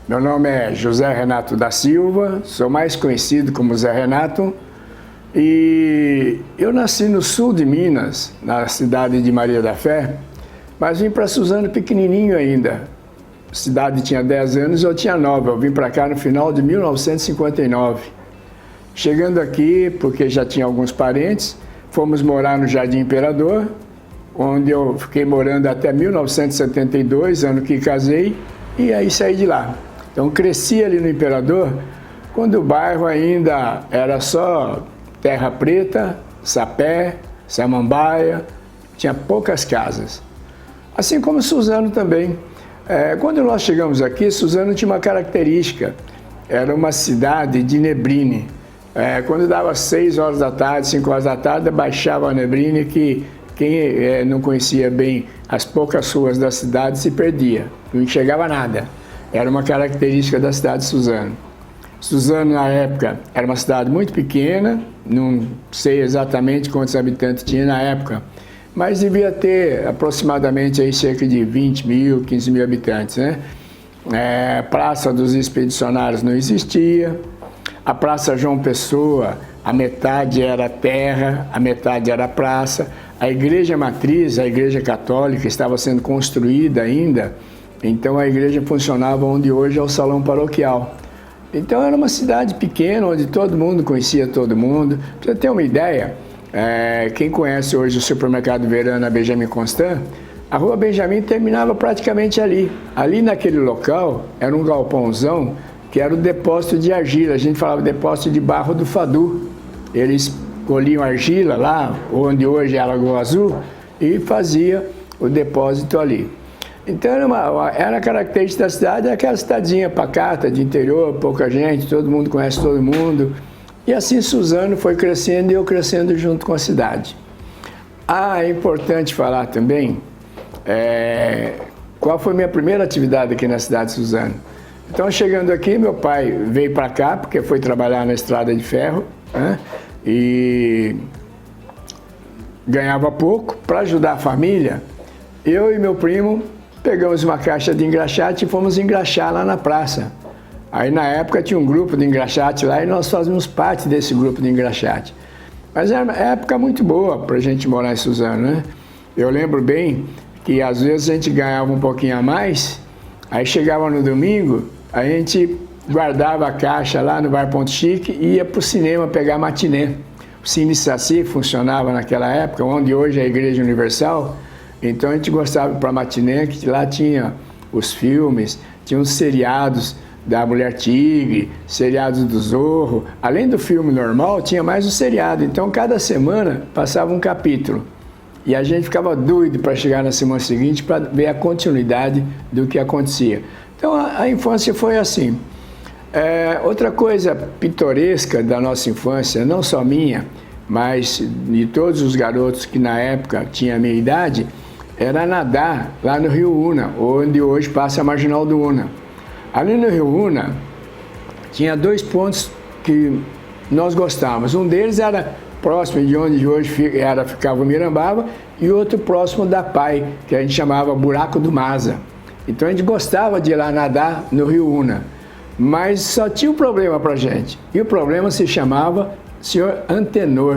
Meu nome é José Renato da Silva, sou mais conhecido como Zé Renato e eu nasci no sul de Minas, na cidade de Maria da Fé, mas vim para Suzano pequenininho ainda. A cidade tinha 10 anos, eu tinha 9, eu vim para cá no final de 1959. Chegando aqui, porque já tinha alguns parentes, fomos morar no Jardim Imperador, onde eu fiquei morando até 1972, ano que casei, e aí saí de lá. Então cresci ali no Imperador, quando o bairro ainda era só terra preta, sapé, samambaia, tinha poucas casas. Assim como Suzano também. Quando nós chegamos aqui, Suzano tinha uma característica, era uma cidade de neblina. Quando dava 6 horas da tarde, 5 horas da tarde, baixava a neblina que quem não conhecia bem as poucas ruas da cidade se perdia, não enxergava nada. Era uma característica da cidade de Suzano. Suzano, na época, era uma cidade muito pequena, não sei exatamente quantos habitantes tinha na época, mas devia ter aproximadamente aí cerca de 20 mil, 15 mil habitantes, né? Praça dos Expedicionários não existia, a Praça João Pessoa, a metade era terra, a metade era praça, a igreja matriz, a igreja católica, estava sendo construída ainda. Então a igreja funcionava onde hoje é o salão paroquial. Então era uma cidade pequena, onde todo mundo conhecia todo mundo. Para você ter uma ideia, quem conhece hoje o supermercado Verana Benjamin Constant, a rua Benjamin terminava praticamente ali. Ali naquele local era um galpãozão que era o depósito de argila. A gente falava depósito de barro do Fadu. Eles colhiam argila lá, onde hoje é a Lagoa Azul, e fazia o depósito ali. Então era característica da cidade, aquela cidadezinha pacata, de interior, pouca gente, todo mundo conhece todo mundo. E assim Suzano foi crescendo e eu crescendo junto com a cidade. É importante falar também qual foi a minha primeira atividade aqui na cidade de Suzano. Então, chegando aqui, meu pai veio para cá, porque foi trabalhar na estrada de ferro, né? E ganhava pouco. Para ajudar a família, eu e meu primo pegamos uma caixa de engraxate e fomos engraxar lá na praça. Aí na época tinha um grupo de engraxate lá e nós fazíamos parte desse grupo de engraxate. Mas era uma época muito boa para a gente morar em Suzano, né? Eu lembro bem que às vezes a gente ganhava um pouquinho a mais, aí chegava no domingo, a gente guardava a caixa lá no Bar Ponto Chique e ia para o cinema pegar matinê. O Cine Saci funcionava naquela época, onde hoje é a Igreja Universal. Então a gente gostava para matinê, que lá tinha os filmes, tinha os seriados da Mulher Tigre, seriados do Zorro. Além do filme normal, tinha mais o seriado. Então cada semana passava um capítulo. E a gente ficava doido para chegar na semana seguinte para ver a continuidade do que acontecia. Então a infância foi assim. Outra coisa pitoresca da nossa infância, não só minha, mas de todos os garotos que na época tinham a minha idade, era nadar lá no Rio Una, onde hoje passa a Marginal do Una. Ali no Rio Una, tinha 2 pontos que nós gostávamos. Um deles era próximo de onde hoje ficava o Mirambaba, e outro próximo da Pai, que a gente chamava Buraco do Maza. Então a gente gostava de ir lá nadar no Rio Una. Mas só tinha um problema pra gente. E o problema se chamava Senhor Antenor.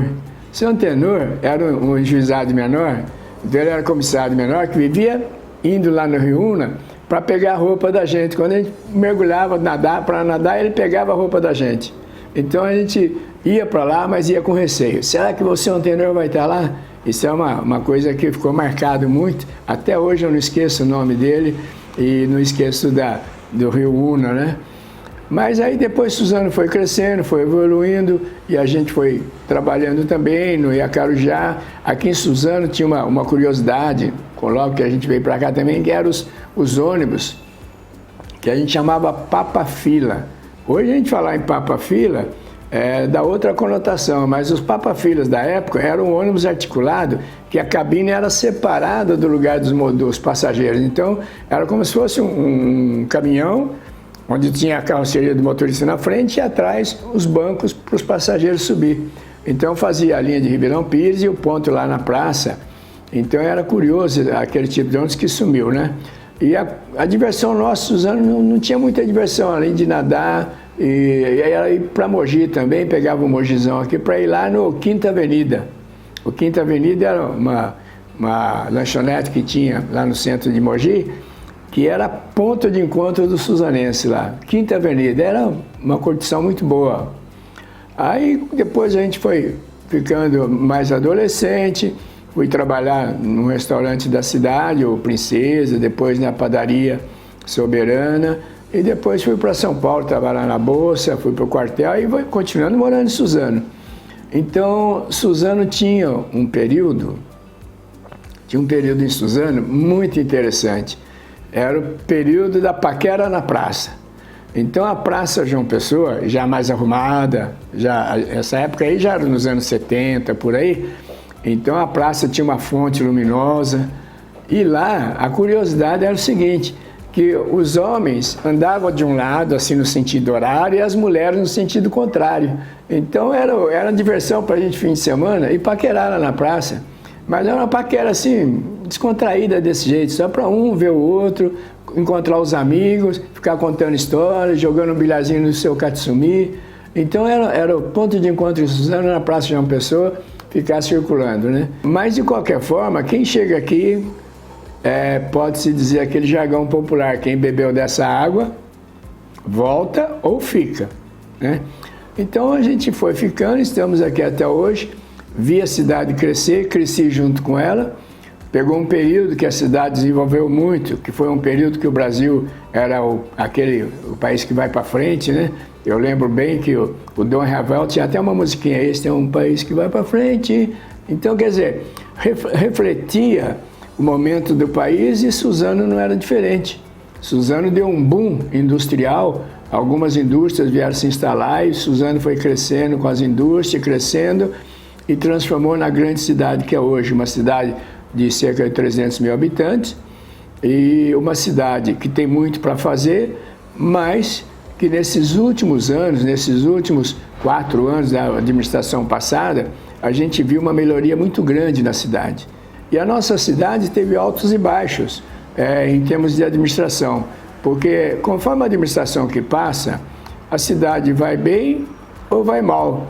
O Senhor Antenor era um juizado menor, então ele era comissário menor que vivia indo lá no Rio Una para pegar a roupa da gente. Quando a gente mergulhava para nadar, ele pegava a roupa da gente. Então a gente ia para lá, mas ia com receio. Será que o Senhor Antenor vai estar lá? Isso é uma coisa que ficou marcado muito. Até hoje eu não esqueço o nome dele e não esqueço do Rio Una, né? Mas aí depois Suzano foi crescendo, foi evoluindo e a gente foi trabalhando também no Iacarujá. Aqui em Suzano tinha uma curiosidade, logo que a gente veio para cá também, que eram os ônibus, que a gente chamava papa-fila. Hoje a gente falar em papa-fila dá outra conotação, mas os papa-filas da época eram um ônibus articulado que a cabine era separada do lugar dos passageiros. Então era como se fosse um caminhão, onde tinha a carroceria do motorista na frente e atrás os bancos para os passageiros subir. Então fazia a linha de Ribeirão Pires e o ponto lá na praça. Então era curioso aquele tipo de ônibus que sumiu, né? E a diversão nossa, Suzano, não tinha muita diversão, além de nadar, e era ir para Mogi também, pegava o Mogizão aqui para ir lá no Quinta Avenida. O Quinta Avenida era uma lanchonete que tinha lá no centro de Mogi, que era ponto de encontro do suzanense lá. Quinta Avenida, era uma curtição muito boa. Aí depois a gente foi ficando mais adolescente, fui trabalhar num restaurante da cidade, o Princesa, depois na padaria Soberana, e depois fui para São Paulo trabalhar na Bolsa, fui para o quartel e fui continuando morando em Suzano. Então, Suzano tinha um período em Suzano muito interessante. Era o período da paquera na praça. Então a Praça João Pessoa, já mais arrumada, essa época aí já era nos anos 70, por aí, então a praça tinha uma fonte luminosa, e lá a curiosidade era o seguinte, que os homens andavam de um lado, assim, no sentido horário, e as mulheres no sentido contrário. Então era diversão para a gente fim de semana e paquerar lá na praça. Mas era uma paquera assim, descontraída desse jeito, só para um ver o outro, encontrar os amigos, ficar contando histórias, jogando um bilharzinho no seu Katsumi. Então era o ponto de encontro em Suzano, na Praça João Pessoa, ficar circulando, né? Mas de qualquer forma, quem chega aqui, pode-se dizer aquele jargão popular, quem bebeu dessa água, volta ou fica, né? Então a gente foi ficando, estamos aqui até hoje, vi a cidade crescer, cresci junto com ela. Pegou um período que a cidade desenvolveu muito, que foi um período que o Brasil era o país que vai para frente, né? Eu lembro bem que o Dom Ravel tinha até uma musiquinha, esse é um país que vai para frente. Então, quer dizer, refletia o momento do país, e Suzano não era diferente. Suzano deu um boom industrial, algumas indústrias vieram se instalar e Suzano foi crescendo com as indústrias, crescendo e transformou na grande cidade que é hoje, uma cidade de cerca de 300 mil habitantes, e uma cidade que tem muito para fazer, mas que nesses últimos anos, nesses últimos 4 anos da administração passada, a gente viu uma melhoria muito grande na cidade. E a nossa cidade teve altos e baixos em termos de administração, porque conforme a administração que passa, a cidade vai bem ou vai mal.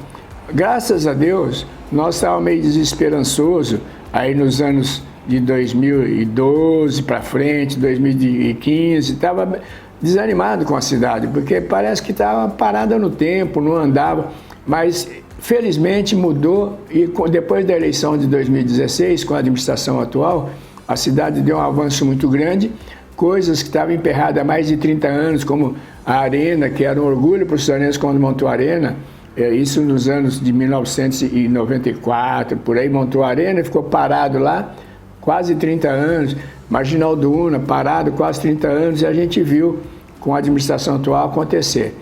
Graças a Deus, nós estávamos meio desesperançosos, aí nos anos de 2012 para frente, 2015, estava desanimado com a cidade, porque parece que estava parada no tempo, não andava, mas felizmente mudou, e depois da eleição de 2016, com a administração atual, a cidade deu um avanço muito grande, coisas que estavam emperradas há mais de 30 anos, como a Arena, que era um orgulho para os suzanenses quando montou a Arena, isso nos anos de 1994, por aí montou a Arena e ficou parado lá quase 30 anos. Marginal do Una, parado quase 30 anos, e a gente viu com a administração atual acontecer.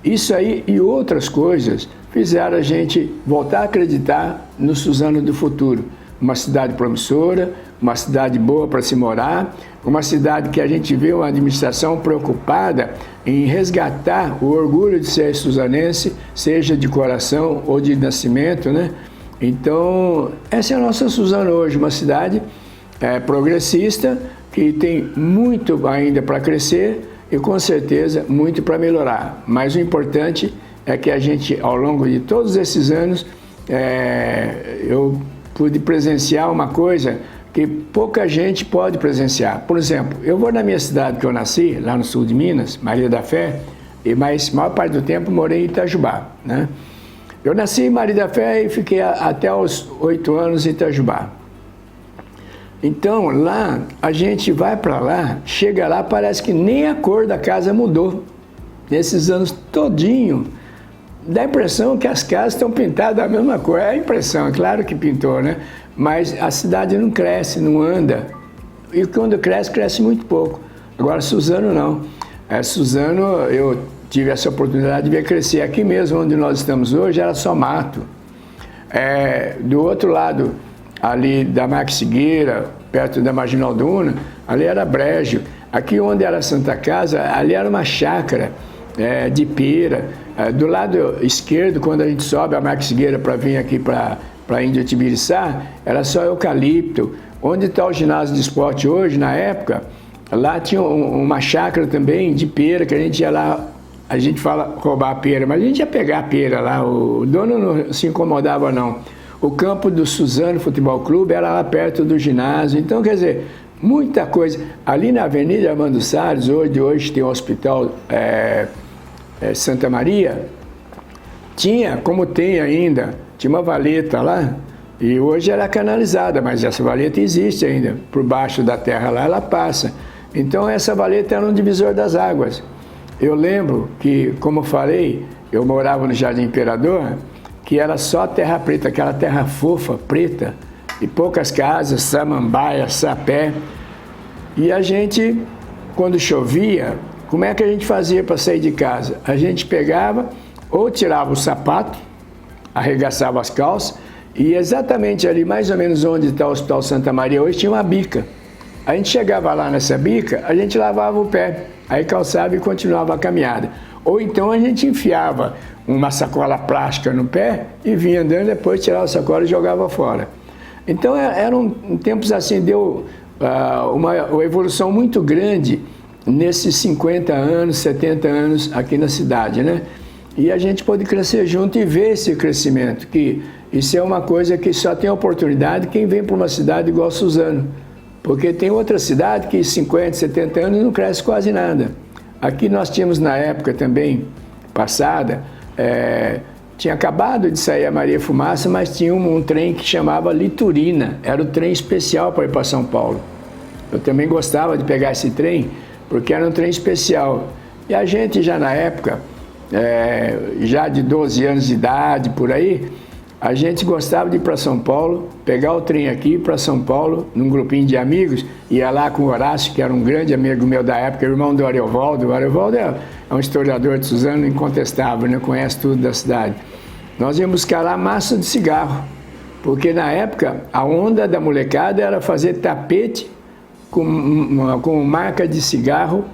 Isso aí e outras coisas fizeram a gente voltar a acreditar no Suzano do futuro. Uma cidade promissora, uma cidade boa para se morar, uma cidade que a gente vê uma administração preocupada em resgatar o orgulho de ser suzanense, seja de coração ou de nascimento, né? Então, essa é a nossa Suzano hoje, uma cidade progressista, que tem muito ainda para crescer e, com certeza, muito para melhorar. Mas o importante é que a gente, ao longo de todos esses anos, eu pude presenciar uma coisa que pouca gente pode presenciar. Por exemplo, eu vou na minha cidade que eu nasci, lá no sul de Minas, Maria da Fé, mas a maior parte do tempo morei em Itajubá, né? Eu nasci em Maria da Fé e fiquei até os 8 anos em Itajubá. Então, lá, a gente vai para lá, chega lá, parece que nem a cor da casa mudou. Nesses anos todinho, dá a impressão que as casas estão pintadas da mesma cor. É a impressão, é claro que pintou, né? Mas a cidade não cresce, não anda. E quando cresce, cresce muito pouco. Agora, Suzano não. Suzano, eu tive essa oportunidade de ver crescer. Aqui mesmo, onde nós estamos hoje, era só mato. Do outro lado, ali da Max Figueira, perto da Marginal do Una, ali era brejo. Aqui onde era Santa Casa, ali era uma chácara de pera. Do lado esquerdo, quando a gente sobe a Max Figueira para vir aqui para Índio Tibiriçá, era só eucalipto. Onde está o ginásio de esporte hoje, na época, Lá tinha uma chácara também de pera, que a gente ia lá, a gente fala roubar a pera, mas a gente ia pegar a pera lá, o dono não se incomodava não. O campo do Suzano Futebol Clube era lá perto do ginásio, então quer dizer, muita coisa. Ali na Avenida Armando Salles, hoje tem o Hospital Santa Maria, tinha, como tem ainda, tinha uma valeta lá, e hoje ela é canalizada, mas essa valeta existe ainda, por baixo da terra lá ela passa. Então essa valeta era um divisor das águas. Eu lembro que, como eu falei, eu morava no Jardim Imperador, que era só terra preta, aquela terra fofa, preta, e poucas casas, samambaia, sapé. E a gente, quando chovia, como é que a gente fazia para sair de casa? A gente pegava, ou tirava o sapato, arregaçava as calças, e exatamente ali, mais ou menos onde está o Hospital Santa Maria hoje, tinha uma bica. A gente chegava lá nessa bica, a gente lavava o pé, aí calçava e continuava a caminhada. Ou então a gente enfiava uma sacola plástica no pé e vinha andando, depois tirava a sacola e jogava fora. Então eram tempos assim, deu uma evolução muito grande nesses 50 anos, 70 anos aqui na cidade, né? E a gente pode crescer junto e ver esse crescimento, que isso é uma coisa que só tem oportunidade quem vem para uma cidade igual Suzano. Porque tem outra cidade que 50, 70 anos não cresce quase nada. Aqui nós tínhamos na época também, passada, tinha acabado de sair a Maria Fumaça, mas tinha um trem que chamava Liturina, era o trem especial para ir para São Paulo. Eu também gostava de pegar esse trem, porque era um trem especial. E a gente já na época, já de 12 anos de idade, por aí, a gente gostava de ir para São Paulo, pegar o trem aqui para São Paulo, num grupinho de amigos, ia lá com o Horácio, que era um grande amigo meu da época, irmão do Ariovaldo. O Ariovaldo é um historiador de Suzano incontestável, né? Conhece tudo da cidade. Nós íamos buscar lá massa de cigarro, porque na época a onda da molecada era fazer tapete com marca de cigarro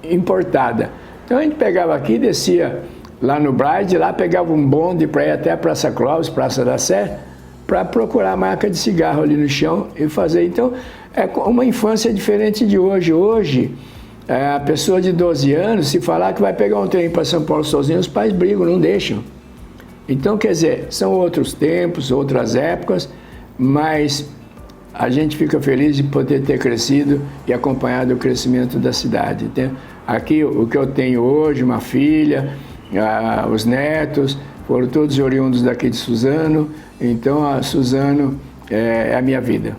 importada. Então a gente pegava aqui, descia lá no Bride, lá pegava um bonde para ir até a Praça Clóvis, Praça da Sé, para procurar marca de cigarro ali no chão e fazer. Então, é uma infância diferente de hoje. Hoje, a pessoa de 12 anos, se falar que vai pegar um trem para São Paulo sozinho, os pais brigam, não deixam. Então, quer dizer, são outros tempos, outras épocas, mas a gente fica feliz de poder ter crescido e acompanhado o crescimento da cidade. Então, aqui, o que eu tenho hoje, uma filha, os netos, foram todos oriundos daqui de Suzano, então a Suzano é a minha vida.